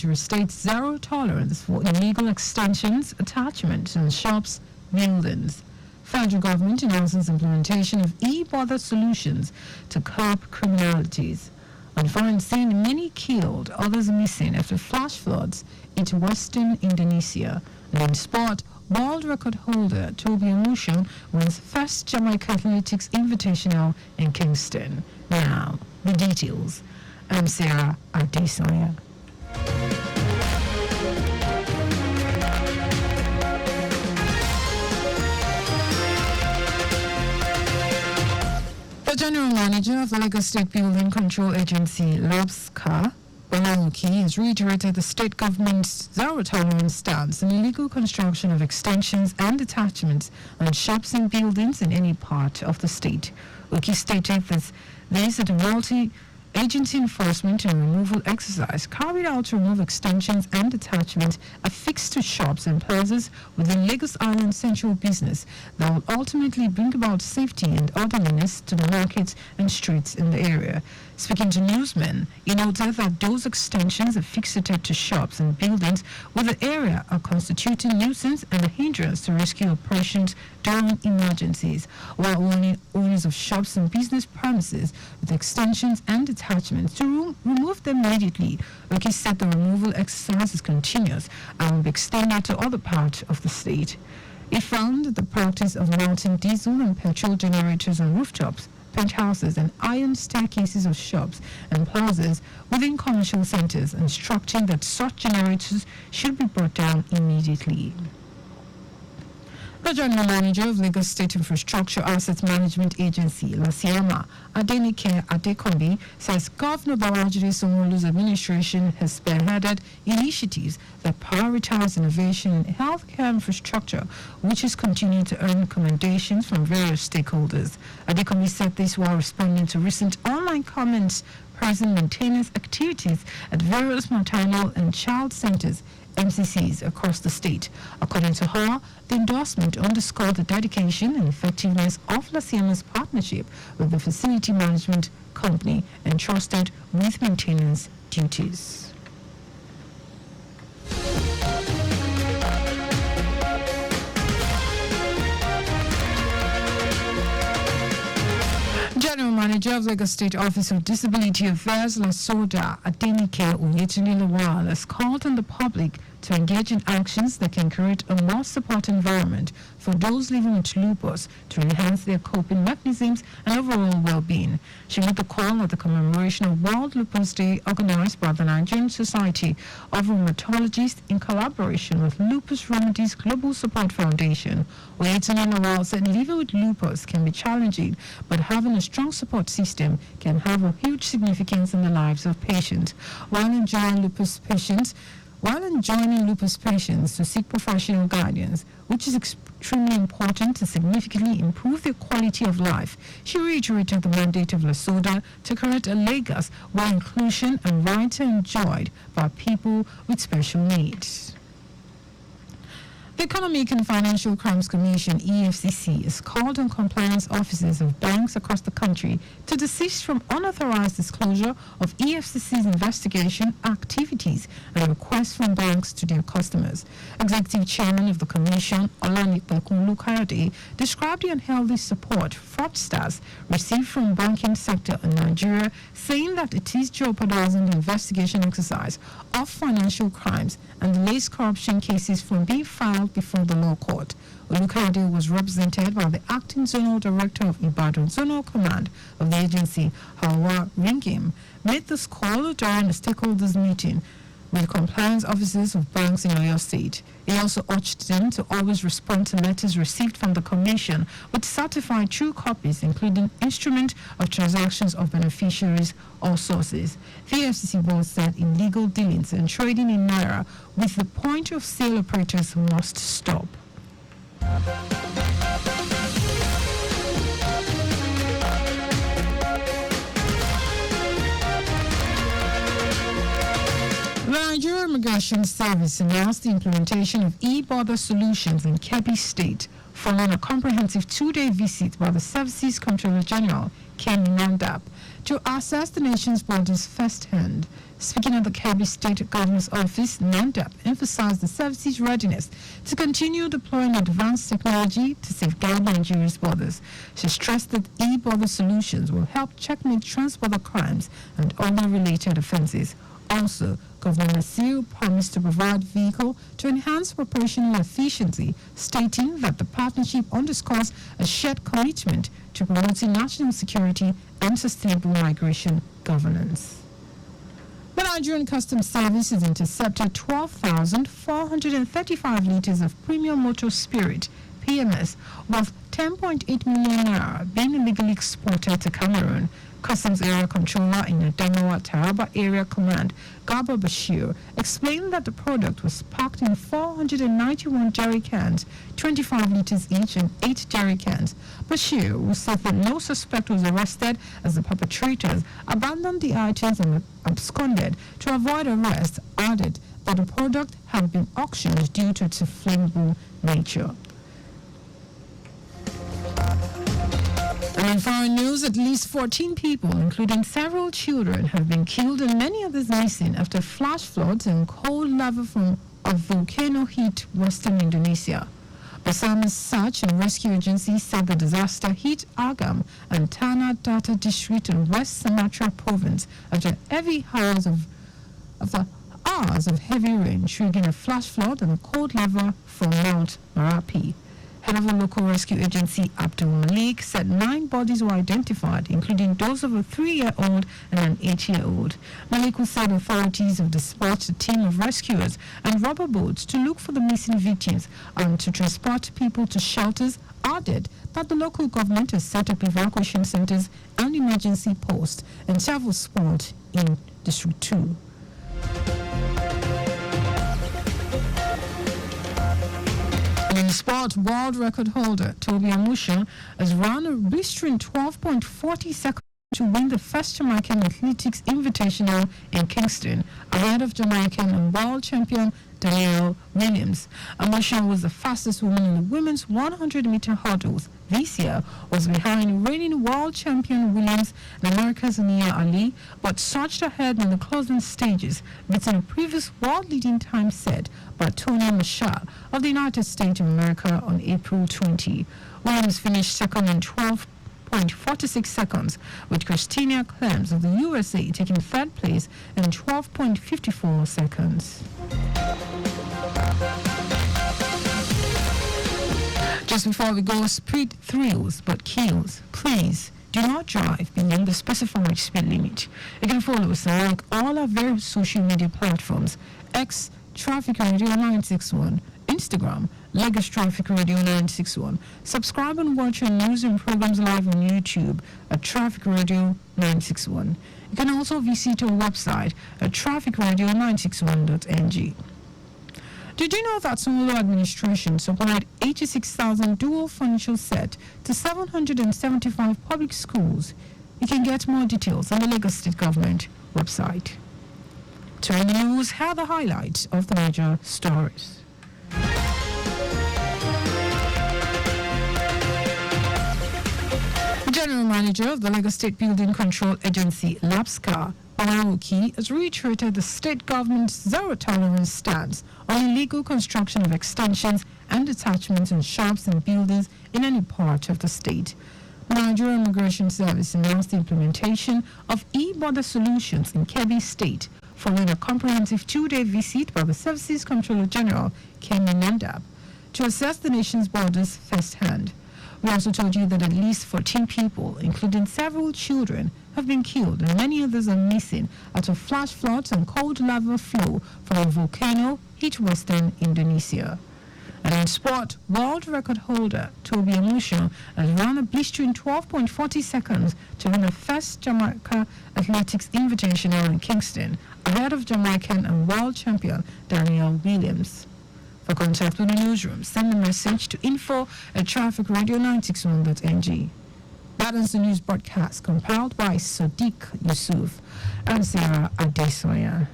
restates zero tolerance for illegal extensions, attachments, and shops, buildings. Federal government announces implementation of e-border solutions to curb criminalities. On foreign scene, many killed, others missing after flash floods into western Indonesia. And in sport, world record holder Toby Amusho wins first Jamaica Athletics Invitational in Kingston. Now, the details. I'm Sarah Adesanya. The General Manager of the Lagos State Building Control Agency, LOBSCA, Bolamuki, has reiterated the state government's zero-tolerance stance on illegal construction of extensions and attachments on shops and buildings in any part of the state. Uki stated that these are the multi-agency enforcement and removal exercise carried out to remove extensions and attachments affixed to shops and plazas within Lagos Island central business that will ultimately bring about safety and orderliness to the markets and streets in the area. Speaking to newsmen, he noted that those extensions affixed to shops and buildings within the area are constituting nuisance and a hindrance to rescue operations during emergencies, while warning owners of shops and business premises with extensions and attachments to remove them immediately. Oki said the removal exercise is continuous and will be extended to other parts of the state. He found that the practice of mounting diesel and petrol generators on rooftops, penthouses and iron staircases of shops and plazas within commercial centers, instructing that such generators should be brought down immediately. The General Manager of Lagos State Infrastructure Asset Management Agency, LASIAMA, Adenike Adekombi, says Governor Babajide Sanwo-Olu's administration has spearheaded initiatives that prioritize innovation in healthcare infrastructure, which is continuing to earn commendations from various stakeholders. Adekombi said this while responding to recent online comments praising maintenance activities at various maternal and child centers, MCCs, across the state. According to her, the endorsement underscored the dedication and effectiveness of LASIAMA's partnership with the facility management company entrusted with maintenance duties. General Manager of Lagos State Office of Disability Affairs, LASODA, Adenike Lawal, has called on the public to engage in actions that can create a more support environment for those living with lupus to enhance their coping mechanisms and overall well-being. She made the call at the commemoration of World Lupus Day organized by the Nigerian Society of Rheumatologists in collaboration with Lupus Remedies Global Support Foundation. Lawal said living with lupus can be challenging, but having a strong support system can have a huge significance in the lives of patients. While enjoining lupus patients to seek professional guidance, which is extremely important to significantly improve their quality of life, she reiterated the mandate of LASODA to create a Lagos where inclusion and rights are enjoyed by people with special needs. The Economic and Financial Crimes Commission, EFCC, has called on compliance officers of banks across the country to desist from unauthorized disclosure of EFCC's investigation activities and requests from banks to their customers. Executive Chairman of the Commission, Olanipekunle Kayode, described the unhealthy support fraudsters received from the banking sector in Nigeria, saying that it is jeopardizing the investigation exercise of financial crimes and delays corruption cases from being filed before the law court. Olukayode was represented by the acting zonal director of Ibadan Zonal Command of the agency, Hawa Ringim, made this call during a stakeholders meeting with compliance officers of banks in Oyo State. He also urged them to always respond to letters received from the Commission with certified true copies, including instrument of transactions of beneficiaries or sources. The FCC board said illegal dealings and trading in Naira with the point of sale operators must stop. The Nigeria Immigration Service announced the implementation of e-border solutions in Kebbi State following a comprehensive two-day visit by the Service's Comptroller General, Ken Nandap, to assess the nation's borders firsthand. Speaking at the Kebbi State Governor's Office, NANDAP emphasized the service's readiness to continue deploying advanced technology to safeguard Nigeria's borders. She stressed that e-border solutions will help checkmate trans-border crimes and other related offenses. Also, Governor Nasir promised to provide vehicle to enhance operational efficiency, stating that the partnership underscores a shared commitment to promoting national security and sustainable migration governance. The Nigerian Customs Service has intercepted 12,435 litres of premium motor spirit, PMS, worth 10.8 million naira being illegally exported to Cameroon. Customs Area Controller in Adamawa Taraba Area Command, Garba Bashir, explained that the product was packed in 491 jerry cans, 25 litres each, and 8 jerry cans. Bashir, who said that no suspect was arrested as the perpetrators abandoned the items and absconded to avoid arrest, added that the product had been auctioned due to its flammable nature. And in foreign news, at least 14 people, including several children, have been killed and many others missing after flash floods and cold lava from a volcano hit western Indonesia. Basarnas Search and Rescue Agency said the disaster hit Agam and Tanah Datar district in West Sumatra province after heavy hours of heavy rain, triggering a flash flood and cold lava from Mount Merapi. Head of the local rescue agency, Abdul Malik, said 9 bodies were identified, including those of a 3-year-old and an 8-year-old. Malik said authorities have dispatched a team of rescuers and rubber boats to look for the missing victims and to transport people to shelters. Added that the local government has set up evacuation centers and emergency posts in several spots in District 2. In sport, world record holder Toby Amusha has run a blistering 12.40 seconds to win the first Jamaican Athletics Invitational in Kingston, ahead of Jamaican and world champion Danielle Williams. Amusha was the fastest woman in the women's 100-meter hurdles. This year was behind reigning world champion Williams and America's Nia Ali, but surged ahead in the closing stages, beating a previous world-leading time set by Tony Marshall of the United States of America on April 20. Williams finished second in 12.46 seconds, with Christina Clems of the USA taking third place in 12.54 seconds. Just before we go, speed thrills but kills. Please do not drive beyond the specified speed limit. You can follow us and like all our various social media platforms: X Traffic Radio 961, Instagram Lagos Traffic Radio 961. Subscribe and watch our news and programs live on YouTube at Traffic Radio 961. You can also visit our website at trafficradio961.ng. Did you know that Sonolo administration supplied 86,000 dual furniture set to 775 public schools? You can get more details on the Lagos State Government website. To end the news, here are the highlights of the major stories. The General Manager of the Lagos State Building Control Agency, LABSCA, Olaoki, has reiterated the state government's zero-tolerance stance on illegal construction of extensions and attachments on shops and buildings in any part of the state. The Nigerian Immigration Service announced the implementation of e-border solutions in Kebbi State following a comprehensive 2-day visit by the Services Comptroller General, Kemi Nandab, to assess the nation's borders firsthand. We also told you that at least 14 people, including several children, have been killed and many others are missing after flash floods and cold lava flow from a volcano hit western Indonesia. And in sport, world record holder Toby Amusha has run a blistering 12.40 seconds to win the first Jamaica Athletics Invitational in Kingston, ahead of Jamaican and world champion Danielle Williams. For contact with the newsroom, send a message to info@trafficradio961.ng. That is the news broadcast compiled by Sadiq Yusuf and Sarah Adesanya.